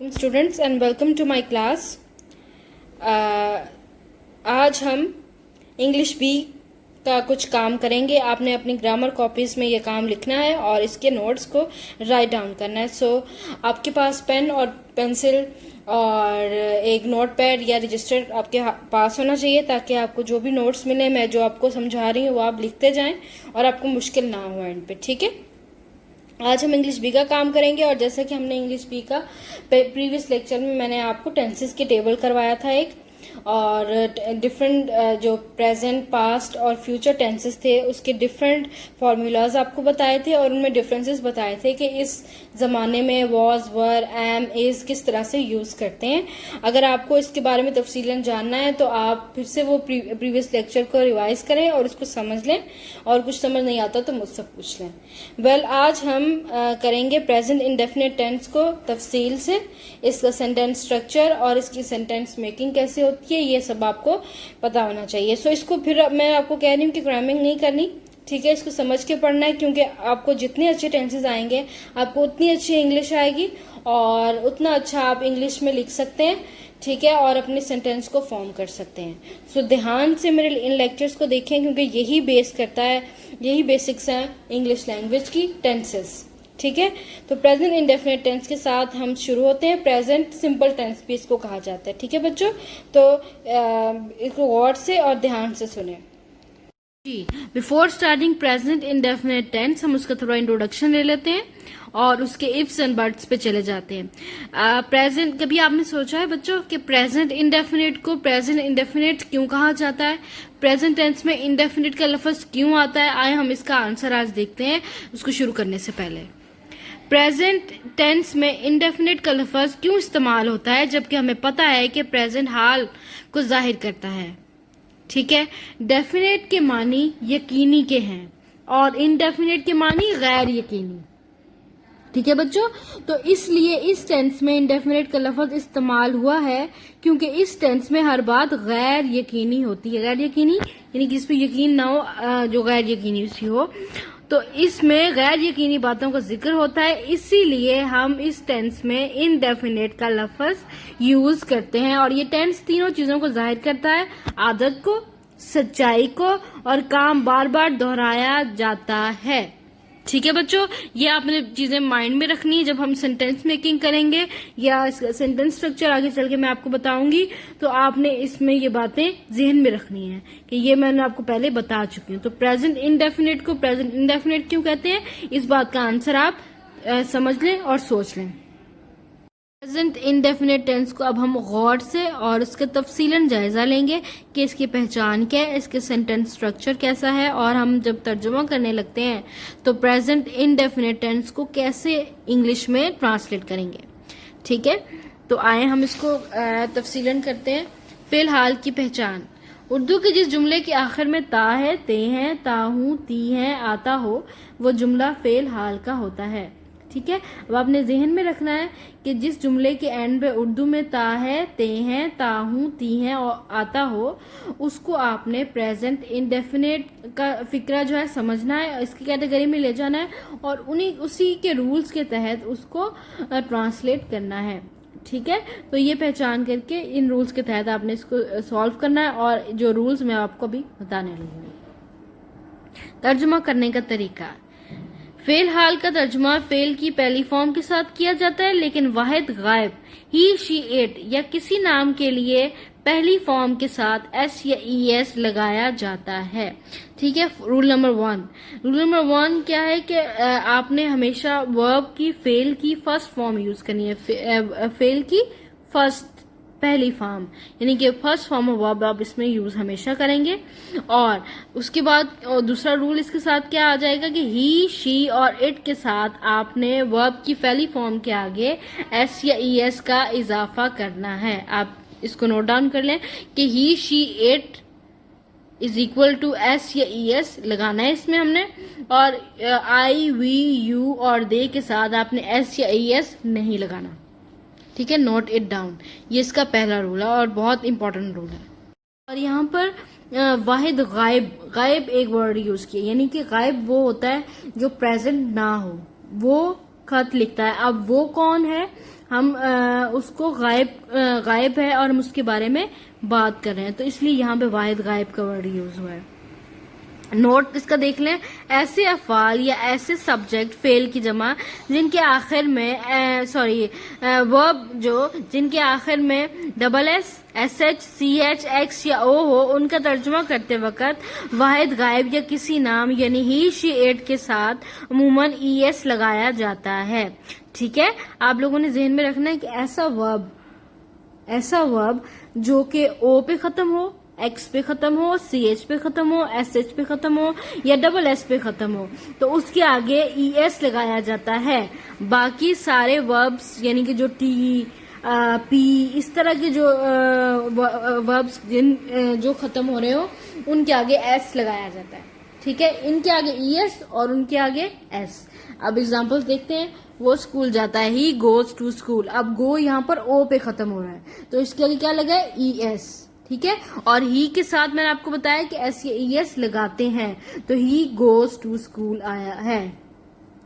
Students and welcome to my class. आज हम English B का कुछ काम करेंगे। आपने अपनी ग्रामर कॉपीज में ये काम लिखना है और इसके नोट्स को राइट डाउन करना है। सो आपके पास पेन और पेंसिल और एक नोट पैड या रजिस्टर आपके पास होना चाहिए ताकि आपको जो भी नोट्स मिले, मैं जो आपको समझा रही हूँ वो आप लिखते जाएं और आपको मुश्किल ना हो एंड पे। ठीक है, आज हम इंग्लिश बी का काम करेंगे और जैसा कि हमने इंग्लिश बी का प्रीवियस लेक्चर में मैंने आपको टेंसेस की टेबल करवाया था एक, और डिफरेंट जो प्रेजेंट, पास्ट और फ्यूचर टेंसेस थे उसके डिफरेंट फॉर्मूलाज आपको बताए थे और उनमें डिफरेंसेस बताए थे कि इस ज़माने में वॉज, वर, एम, इज किस तरह से यूज़ करते हैं। अगर आपको इसके बारे में तफसीलन जानना है तो आप फिर से वो प्रीवियस लेक्चर को रिवाइज करें और उसको समझ लें, और कुछ समझ नहीं आता तो मुझसे पूछ लें। वेल, आज हम करेंगे प्रेजेंट इंडेफिनिट टेंस को तफसील से, इसका सेंटेंस स्ट्रक्चर और इसकी सेंटेंस मेकिंग कैसे होती है ये सब आपको पता होना चाहिए। सो इसको फिर मैं आपको कह रही हूँ कि ग्रामिंग नहीं करनी, ठीक है, इसको समझ के पढ़ना है, क्योंकि आपको जितने अच्छे टेंसेस आएंगे आपको उतनी अच्छी इंग्लिश आएगी और उतना अच्छा आप इंग्लिश में लिख सकते हैं, ठीक है, और अपने सेंटेंस को फॉर्म कर सकते हैं। सो ध्यान से मेरे इन लेक्चर्स को देखें क्योंकि यही बेस करता है, यही बेसिक्स हैं इंग्लिश लैंग्वेज की, टेंसेस। ठीक है, तो प्रेजेंट इंडेफिनिट टेंस के साथ हम शुरू होते हैं। प्रेजेंट सिंपल टेंस भी इसको कहा जाता है। ठीक है बच्चों, तो इसको गौर से और ध्यान से सुने जी। Before starting present indefinite tense हम उसका थोड़ा इंट्रोडक्शन ले लेते हैं और उसके इफ्स एंड बट्स पे चले जाते हैं। प्रेजेंट, कभी आपने सोचा है बच्चों कि प्रेजेंट इंडेफिनिट को प्रेजेंट इंडेफिनिट क्यों कहा जाता है? प्रेजेंट टेंस में इंडेफिनिट का लफ्ज क्यों आता है? आए हम इसका आंसर आज देखते हैं उसको शुरू करने से पहले। प्रेजेंट टेंस में इंडेफिनिट का लफ्ज क्यों इस्तेमाल होता है जबकि हमें पता है कि प्रेजेंट हाल को जाहिर करता है? ठीक है, डेफिनेट के मानी यकीनी के हैं और इनडेफिनेट के मानी गैर यकीनी। ठीक है बच्चों, तो इसलिए इस टेंस में इंडेफिनेट का लफ्ज इस्तेमाल हुआ है क्योंकि इस टेंस में हर बात गैर यकीनी होती है। गैर यकीनी यानी जिस पे यकीन ना हो, जो गैर यकीनी सी हो, तो इसमें गैर यकीनी बातों का जिक्र होता है, इसीलिए हम इस टेंस में इनडेफिनेट का लफ्ज यूज करते हैं। और ये टेंस तीनों चीजों को जाहिर करता है, आदत को, सच्चाई को और काम बार बार दोहराया जाता है। ठीक है बच्चों, ये आपने चीजें माइंड में रखनी है जब हम सेंटेंस मेकिंग करेंगे या सेंटेंस स्ट्रक्चर आगे चल के मैं आपको बताऊंगी, तो आपने इसमें ये बातें जहन में रखनी है कि ये मैंने आपको पहले बता चुकी हूँ। तो प्रेजेंट इंडेफिनिट को प्रेजेंट इंडेफिनिट क्यों कहते हैं, इस बात का आंसर आप समझ लें और सोच लें। प्रेजेंट इंडेफिनिट टेंस को अब हम गौर से और उसका तफसीलन जायजा लेंगे कि इसकी पहचान क्या है, इसके सेंटेंस स्ट्रक्चर कैसा है, और हम जब तर्जुमा करने लगते हैं तो प्रेजेंट इंडेफिनिट टेंस को कैसे इंग्लिश में ट्रांसलेट करेंगे। ठीक है, तो आए हम इसको तफसीलन करते हैं। फिलहाल की पहचान, उर्दू के जिस जुमले के आखिर में ता है, ते हैं, ता हूं, ती है, आता हो, वो जुमला फेल हाल का होता है। ठीक है, अब आपने जहन में रखना है कि जिस जुमले के एंड पे उर्दू में ता है, ते हैं, ता हूं, ती है और आता हो, उसको आपने प्रेजेंट इंडेफिनिट का फिक्रा जो है समझना है, इसकी कैटेगरी में ले जाना है और उसी के रूल्स के तहत उसको ट्रांसलेट करना है। ठीक है, तो ये पहचान करके इन रूल्स के तहत आपने इसको सॉल्व करना है, और जो रूल्स मैं आपको अभी बताने लगी हूँ। तर्जुमा करने का तरीका, फेल हाल का तर्जुमा फेल की पहली फॉर्म के साथ किया जाता है, लेकिन वाहिद गायब, ही, शी, इट या किसी नाम के लिए पहली फॉर्म के साथ एस या ई एस लगाया जाता है। ठीक है, रूल नंबर वन क्या है कि आपने हमेशा वर्ब की फेल की फर्स्ट फॉर्म यूज करनी है। फेल की फर्स्ट, पहली फॉर्म यानी कि फर्स्ट फॉर्म ऑफ वर्ब आप इसमें यूज हमेशा करेंगे। और उसके बाद दूसरा रूल इसके साथ क्या आ जाएगा कि ही, शी और इट के साथ आपने वर्ब की पहली फॉर्म के आगे एस या ई एस का इजाफा करना है। आप इसको नोट डाउन कर लें कि he, she, it is equal to S या ई एस लगाना है इसमें हमने, और आई, वी, यू और दे के साथ आपने एस या ई एस नहीं लगाना। ठीक है, नोट इट डाउन, ये इसका पहला रूल है और बहुत इंपॉर्टेंट रूल है। और यहाँ पर वाहिद गायब एक वर्ड यूज किया, यानी कि गायब वो होता है जो प्रेजेंट ना हो, वो खत लिखता है। अब वो कौन है, हम उसको गायब है और हम उसके बारे में बात कर रहे हैं, तो इसलिए यहाँ पे वाहिद गायब का वर्ड यूज हुआ है। नोट इसका देख लें, ऐसे अफाल या ऐसे सब्जेक्ट फेल की जमा जिनके आखिर में वर्ब जो जिनके आखिर में double S, S H, C H, X या ओ हो, उनका तर्जुमा करते वक्त वाहिद गायब या किसी नाम यानी ही, शी, इट के साथ अमूमन ES लगाया जाता है। ठीक है, आप लोगों ने जहन में रखना है कि ऐसा वर्ब जो कि O पे खत्म हो, X पे खत्म हो, CH पे खत्म हो, SH पे खत्म हो या डबल S पे खत्म हो, तो उसके आगे ES लगाया जाता है। बाकी सारे वर्ब्स यानी कि जो T, P इस तरह के जो वर्ब्स जो खत्म हो रहे हो उनके आगे S लगाया जाता है। ठीक है, इनके आगे ES और उनके आगे S। अब एग्जांपल्स देखते हैं। वो स्कूल जाता है, ही गोज टू स्कूल। अब गो यहाँ पर O पे खत्म हो रहा है, तो इसके आगे क्या लगा है, ES। ठीक है, और ही के साथ मैंने आपको बताया कि S या ES लगाते हैं, तो ही गोज टू स्कूल आया है।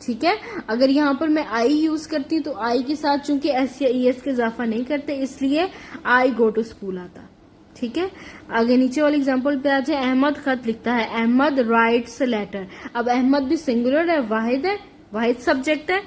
ठीक है, अगर यहाँ पर मैं I यूज करती तो I के साथ चूंकि S या ES के इजाफा नहीं करते, इसलिए I गो टू स्कूल आता। ठीक है, आगे नीचे वाले एग्जांपल पे आ जाए। अहमद खत लिखता है, अहमद राइट्स अ लेटर। अब अहमद भी सिंगुलर है, वाहिद सब्जेक्ट है,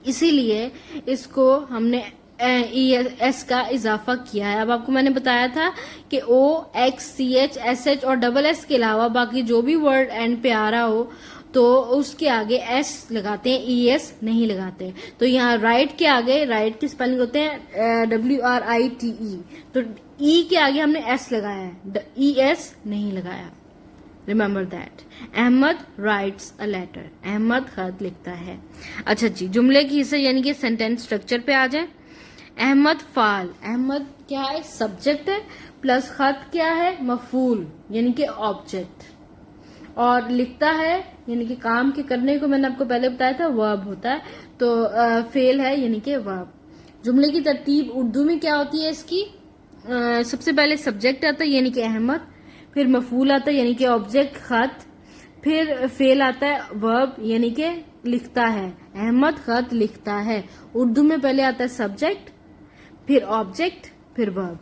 इसीलिए इसको हमने ES का इजाफा किया है। अब आपको मैंने बताया था कि O, X, CH, SH और डबल S के अलावा बाकी जो भी वर्ड एंड पे आ रहा हो तो उसके आगे S लगाते हैं, ES नहीं लगाते। तो यहाँ राइट के आगे, राइट की स्पेलिंग होते हैं WRITE, तो E के आगे हमने S लगाया है, ES नहीं लगाया। Remember that. Ahmad writes a letter, Ahmad खत लिखता है। अच्छा जी, जुमले की हिस्से यानी कि सेंटेंस स्ट्रक्चर पे आ जाए। अहमद फाल, अहमद क्या है, सब्जेक्ट है, प्लस खत क्या है, मफूल यानी कि ऑब्जेक्ट, और लिखता है यानी कि काम के करने को मैंने आपको पहले बताया था वर्ब होता है, तो फेल है यानी कि वर्ब। जुमले की तरतीब उर्दू में क्या होती है इसकी, सबसे पहले सब्जेक्ट आता है यानी कि अहमद, फिर मफूल आता है यानी कि ऑब्जेक्ट खत, फिर फेल आता है वर्ब यानी कि लिखता है, अहमद खत लिखता है। उर्दू में पहले आता है सब्जेक्ट, फिर ऑब्जेक्ट, फिर वर्ब।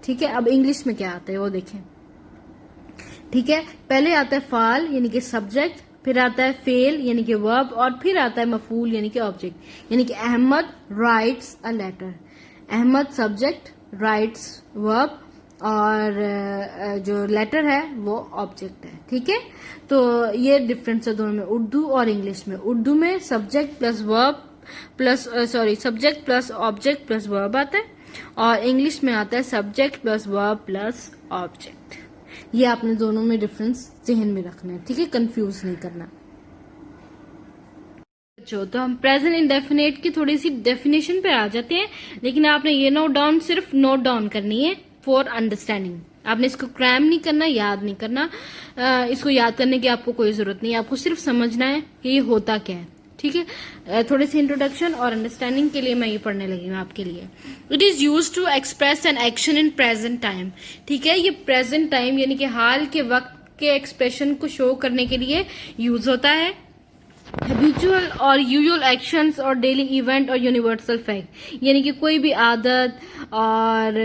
ठीक है, अब इंग्लिश में क्या आता है वो देखें। ठीक है, पहले आता है फाल यानी कि सब्जेक्ट, फिर आता है फेल यानी कि वर्ब, और फिर आता है मफूल यानी कि ऑब्जेक्ट। यानी कि Ahmad writes a letter, Ahmad subject, writes verb, और जो लेटर है वो ऑब्जेक्ट है। ठीक है, तो ये डिफरेंस है दोनों में, उर्दू और इंग्लिश में। उर्दू में subject plus verb subject plus object plus verb आता है, और इंग्लिश में आता है subject plus verb plus object. ये आपने दोनों में डिफरेंस जहन में रखना है। ठीक है, कंफ्यूज नहीं करना। तो हम प्रेजेंट इंडेफिनेट की थोड़ी सी डेफिनेशन पे आ जाते हैं, लेकिन आपने ये सिर्फ नोट डाउन करनी है फॉर अंडरस्टैंडिंग। आपने इसको क्रैम नहीं करना, याद नहीं करना। इसको याद करने की आपको कोई जरूरत नहीं है, आपको सिर्फ समझना है कि ये होता क्या है। ठीक है, थोड़े से इंट्रोडक्शन और अंडरस्टैंडिंग के लिए मैं ये पढ़ने लगी हूँ आपके लिए। It is use to express an action in present time. ठीक है, ये प्रेजेंट टाइम यानी कि हाल के वक्त के एक्सप्रेशन को शो करने के लिए यूज होता है। हैबिचुअल और यूजुअल एक्शंस और डेली इवेंट और यूनिवर्सल फैक्ट, यानी कि कोई भी आदत और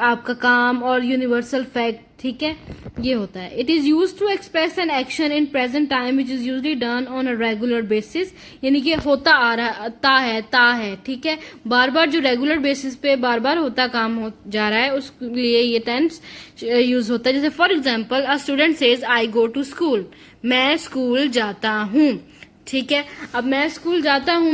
आपका काम और यूनिवर्सल फैक्ट। ठीक है, ये होता है। It is use to express an action in present time which is usually done on a regular basis, यानी कि होता आ रहा ता है। ठीक है, बार बार जो रेगुलर बेसिस पे बार बार होता काम हो जा रहा है उसके लिए ये टेंस यूज होता है। जैसे for example, a student says I go to school, मैं स्कूल जाता हूँ। ठीक है, अब मैं स्कूल जाता हूं,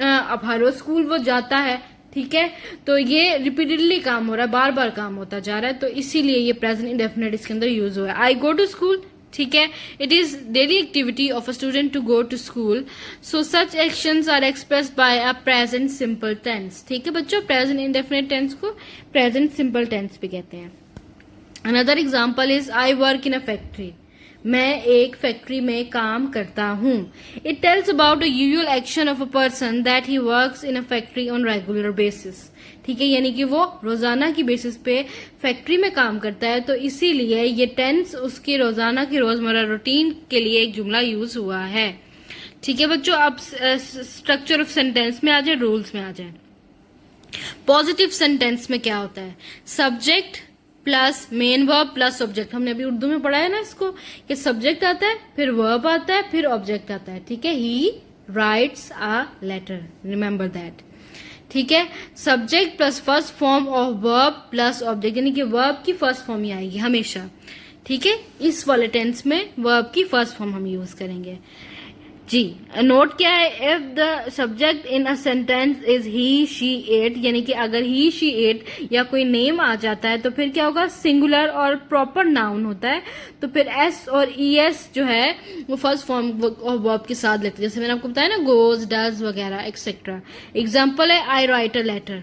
अब हर रोज स्कूल वो जाता है। ठीक है, तो ये रिपीटेडली काम हो रहा है, बार बार काम होता जा रहा है, तो इसीलिए ये प्रेजेंट इंडेफिनिट इसके अंदर यूज हुआ है। I go to school. ठीक है, it is daily activity of a student to go to school, so such actions are expressed by a present simple tense. ठीक है बच्चों, प्रेजेंट इंडेफिनिट टेंस को प्रेजेंट सिंपल टेंस भी कहते हैं। Another example is I work in a factory, मैं एक factory में काम करता हूँ। It tells about the usual action of a person that he works in a factory on regular basis. ठीक है, यानी कि वो रोजाना की बेसिस पे फैक्ट्री में काम करता है, तो इसीलिए ये टेंस उसके रोजाना की रोजमर्रा रूटीन के लिए एक जुमला यूज हुआ है। ठीक है बच्चों, आप स्ट्रक्चर ऑफ सेंटेंस में आ जाए, रूल्स में आ जाए। पॉजिटिव सेंटेंस में क्या होता है? Subject plus main verb plus object. हमने अभी उर्दू में पढ़ा है ना इसको, कि सब्जेक्ट आता है, फिर वर्ब आता है, फिर ऑब्जेक्ट आता है। ठीक है, he writes a letter, remember that. ठीक है, subject plus first form of verb plus object, यानी कि वर्ब की फर्स्ट फॉर्म ही आएगी हमेशा। ठीक है, इस वाले टेंस में वर्ब की फर्स्ट फॉर्म हम यूज करेंगे। जी, नोट क्या है? If the subject in a sentence is he she it, यानी कि अगर ही शी इट या कोई नेम आ जाता है तो फिर क्या होगा? सिंगुलर और प्रॉपर नाउन होता है, तो फिर एस और ई एस जो है वो फर्स्ट फॉर्म ऑफ वर्ब के साथ लगते हैं। जैसे मैंने आपको बताया ना, गोज, डज वगैरह एक्सेट्रा। एग्जाम्पल है आई राइट अ लेटर।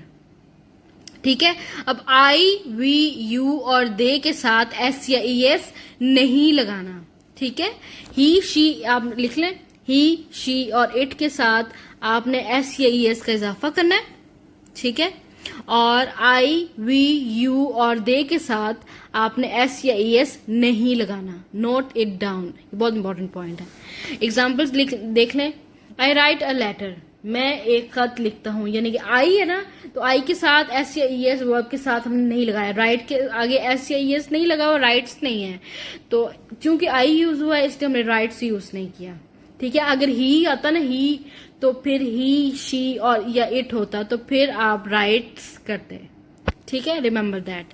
ठीक है, अब आई, वी, यू और दे के साथ एस या ई एस नहीं लगाना। ठीक है, ही, शी आप लिख लें, ही, शी और इट के साथ आपने एस या ई एस का इजाफा करना है। ठीक है, और आई, वी, यू और दे के साथ आपने एस या ई एस नहीं लगाना। नोट इट डाउन, बहुत इंपॉर्टेंट पॉइंट है। एग्जाम्पल्स देख लें। आई राइट अ लेटर, मैं एक खत लिखता हूं, यानी कि आई है ना, तो आई के साथ एस या ई एस वर्ब के साथ हमने नहीं लगाया। राइट के आगे एस या ई एस नहीं लगा हुआ, राइट्स नहीं है, तो चूंकि आई यूज हुआ है इसलिए हमने राइट्स यूज नहीं किया। ठीक है, अगर ही आता ना, ही, तो फिर ही, शी और या इट होता, तो फिर आप राइट्स करते। ठीक है, रिमेंबर दैट।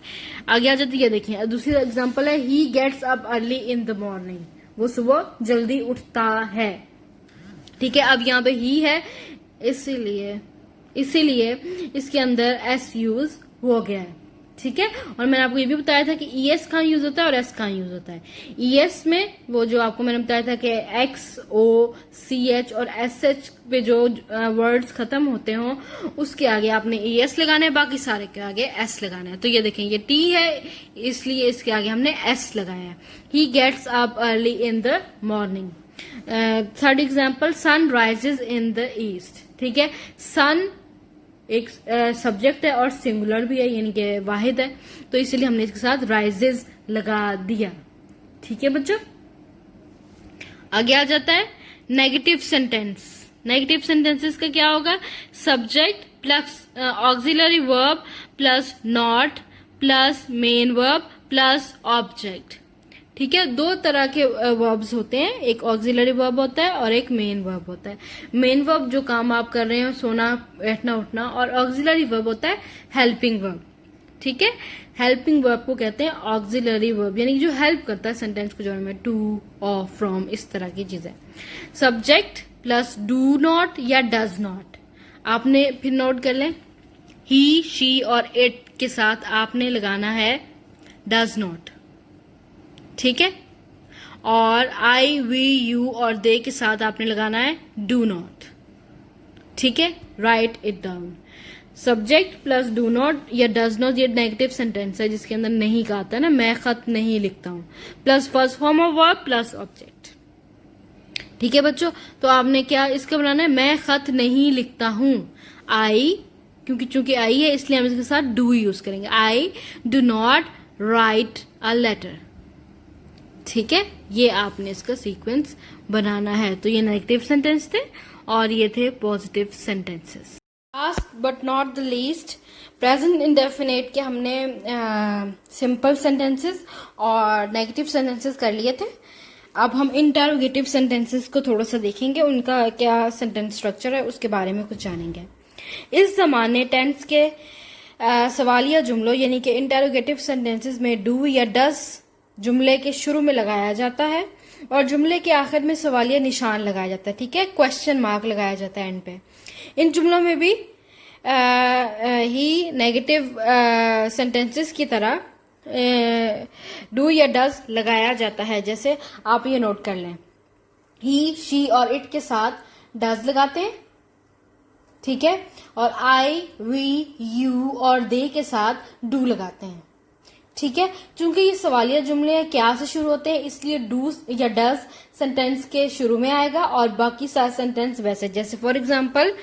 आगे आ जाती है, देखिए दूसरी एग्जांपल है, he gets up early in the morning, वो सुबह जल्दी उठता है। ठीक है, अब यहाँ पे ही है, इसीलिए इसके अंदर एस यूज हो गया है। ठीक है, और मैंने आपको ये भी बताया था कि ई एस कहाँ यूज होता है और एस कहाँ यूज होता है। ई एस में वो जो आपको मैंने बताया था कि एक्स, ओ, सी एच और एस एच पे जो वर्ड्स खत्म होते हो उसके आगे आपने ई एस लगाना है, बाकी सारे के आगे एस लगाना है। तो ये देखें, ये टी है इसलिए इसके आगे हमने एस लगाया है। He gets up early in the morning. Third example, sun rises in the east. ठीक है, सन एक सब्जेक्ट है और सिंगुलर भी है, यानी कि वाहिद है, तो इसीलिए हमने इसके साथ राइजेस लगा दिया। ठीक है बच्चों, आगे आ जाता है नेगेटिव सेंटेंस। नेगेटिव सेंटेंसेस का क्या होगा? Subject plus auxiliary verb plus not plus main verb plus object. ठीक है, दो तरह के वर्ब्स होते हैं, एक ऑक्सिलरी वर्ब होता है और एक मेन वर्ब होता है। मेन वर्ब जो काम आप कर रहे हो, सोना, बैठना, उठना, और ऑक्सिलरी वर्ब होता है हेल्पिंग वर्ब। ठीक है, हेल्पिंग वर्ब को कहते हैं ऑक्सिलरी वर्ब, यानी जो हेल्प करता है सेंटेंस को जोड़ने में, टू और फ्रॉम, इस तरह की चीजें। सब्जेक्ट प्लस डू नॉट या डज नॉट, आपने फिर नोट कर लें, ही, शी और इट के साथ आपने लगाना है डज नॉट। ठीक है, और आई, वी, यू और दे के साथ आपने लगाना है डू नॉट। ठीक है, right it down. Subject plus do not या डज नॉट, ये नेगेटिव सेंटेंस है जिसके अंदर नहीं का आता है ना, मैं खत नहीं लिखता हूं, plus first form of verb plus object. ठीक है बच्चों, तो आपने क्या इसका बनाना है? मैं खत नहीं लिखता हूं, आई, क्योंकि चूंकि आई है इसलिए हम इसके साथ डू यूज करेंगे। I do not write a letter. ठीक है, ये आपने इसका सीक्वेंस बनाना है। तो ये नेगेटिव सेंटेंस थे और ये थे positive sentences. Last but not the least, present indefinite के हमने सिंपल सेंटेंसेस और नेगेटिव सेंटेंसेस कर लिए थे। अब हम इंटरोगेटिव सेंटेंसेस को थोड़ा सा देखेंगे, उनका क्या सेंटेंस स्ट्रक्चर है उसके बारे में कुछ जानेंगे। इस जमाने टेंस के सवालिया जुमलों यानी कि इंटरोगेटिव सेंटेंसेस में डू या डज जुमले के शुरू में लगाया जाता है और जुमले के आखिर में सवालिया निशान लगाया जाता है। ठीक है, क्वेश्चन मार्क लगाया जाता है एंड पे। इन जुमलों में भी ही नेगेटिव सेंटेंसेस की तरह डू या डज लगाया जाता है। जैसे आप ये नोट कर लें, ही, शी और इट के साथ डज लगाते हैं। ठीक है, और आई, वी, यू और दे के साथ डू लगाते हैं। ठीक है, चूंकि ये सवालिया जुमले क्या से शुरू होते हैं इसलिए डू या डज सेंटेंस के शुरू में आएगा और बाकी सारे सेंटेंस वैसे। जैसे फॉर एग्जाम्पल,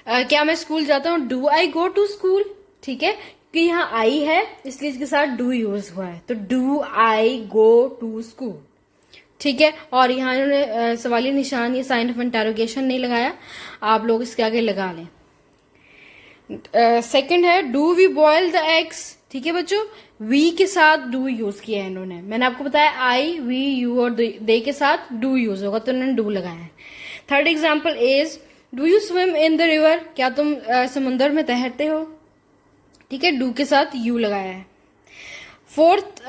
क्या मैं स्कूल जाता हूँ? Do I go to school. ठीक है, कि यहाँ आई है इसलिए इसके साथ डू यूज हुआ है, तो do I go to school. ठीक है। और यहाँ इन्होंने सवाली निशान, ये साइन ऑफ इंटरोगेशन नहीं लगाया, आप लोग इसके आगे लगा लें। सेकंड है do we boil the eggs. ठीक है बच्चों, वी के साथ डू यूज किया है इन्होंने। मैंने आपको बताया आई, वी, यू और दे के साथ डू यूज होगा, तो इन्होंने डू लगाया है। Third example is do you swim in the river. क्या तुम समुन्द्र में तैरते हो। ठीक है, डू के साथ यू लगाया है। फोर्थ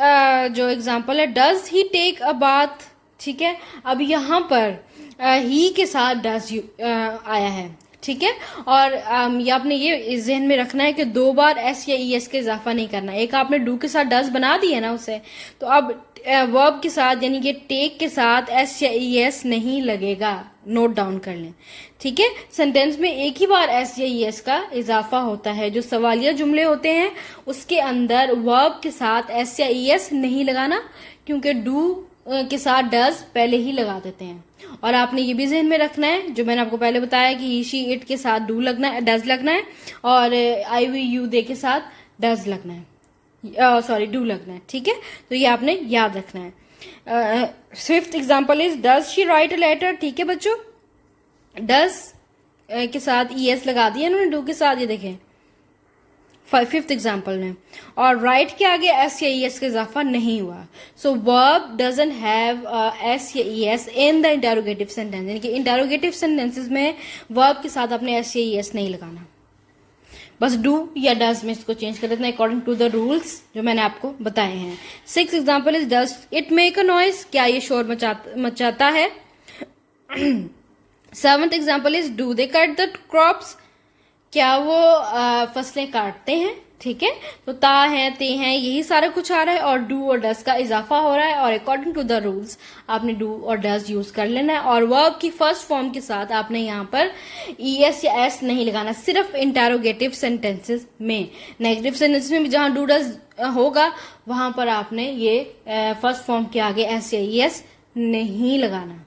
जो एग्जाम्पल है does he take a bath. ठीक है, अब यहां पर ही के साथ डज आया है। ठीक है, और ये आपने ये जहन में रखना है कि 2 बार एस या ई एस का इजाफा नहीं करना। एक आपने डू के साथ डज बना दिया ना उसे, तो अब वर्ब के साथ यानी कि टेक के साथ एस या ई एस नहीं लगेगा, नोट डाउन कर लें। ठीक है, सेंटेंस में एक ही बार एस या ई एस का इजाफा होता है। जो सवालिया जुमले होते हैं उसके अंदर वर्ब के साथ एस या ई एस नहीं लगाना, क्योंकि डू के साथ डज पहले ही लगा देते हैं। और आपने ये भी जहन में रखना है जो मैंने आपको पहले बताया कि ही, शी, इट के साथ डू लगना है, डज लगना है, और आई, वी, यू, दे के साथ डज लगना है, सॉरी डू लगना है। ठीक है, तो ये आपने याद रखना है। Fifth example is does she write a letter. ठीक है बच्चों, डज के साथ ई एस लगा दिया इन्होंने डू के साथ, ये देखें फिफ्थ एग्जाम्पल में। और राइट के आगे एस या ई एस का इजाफा नहीं हुआ, सो वर्ब डजंट हैव एस या E S in the interrogative sentence. यानी कि इंटरोगेटिव सेंटेंसेस में वर्ब के साथ अपने एस या ई एस नहीं लगाना, बस डू या डज में इसको चेंज कर देते हैं अकॉर्डिंग टू द रूल्स जो मैंने आपको बताए हैं। Six example is does it make a noise. क्या ये शोर मचाता है। Seventh example is do they cut the crops. क्या वो फसलें काटते हैं। ठीक है, तो ता है, ते हैं, यही सारा कुछ आ रहा है और डू और डज का इजाफा हो रहा है, और अकॉर्डिंग टू द रूल्स आपने डू और डज यूज कर लेना है। और वर्ब की फर्स्ट फॉर्म के साथ आपने यहाँ पर ई एस या एस नहीं लगाना, सिर्फ इंटरोगेटिव सेंटेंसेस में। नेगेटिव सेंटेंसेस में भी जहां डू डज होगा वहां पर आपने ये फर्स्ट फॉर्म के आगे एस या ई एस नहीं लगाना।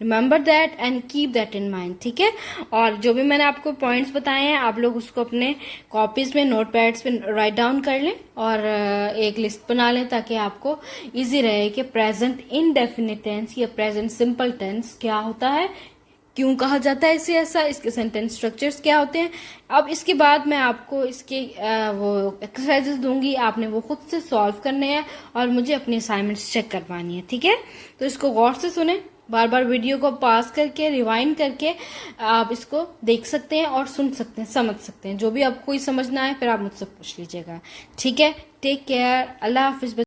Remember that and keep that in mind. ठीक है, और जो भी मैंने आपको पॉइंट्स बताए हैं आप लोग उसको अपने कॉपीज में, नोट पैड्स पे राइट डाउन कर लें और एक लिस्ट बना लें, ताकि आपको इजी रहे कि प्रेजेंट इनडेफिनिट टेंस या प्रेजेंट सिंपल टेंस क्या होता है, क्यों कहा जाता है इसे ऐसा, इसके सेंटेंस स्ट्रक्चर्स क्या होते हैं। अब इसके बाद मैं आपको इसके वो एक्सरसाइजेस दूंगी, आपने वो खुद से सॉल्व करने हैं और मुझे अपनी असाइनमेंट्स चेक करवानी है। ठीक है, तो इसको गौर से सुने, बार बार वीडियो को पास करके रिवाइंड करके आप इसको देख सकते हैं और सुन सकते हैं, समझ सकते हैं। जो भी आपको कोई समझना है फिर आप मुझसे पूछ लीजिएगा। ठीक है, टेक केयर, अल्लाह हाफिज।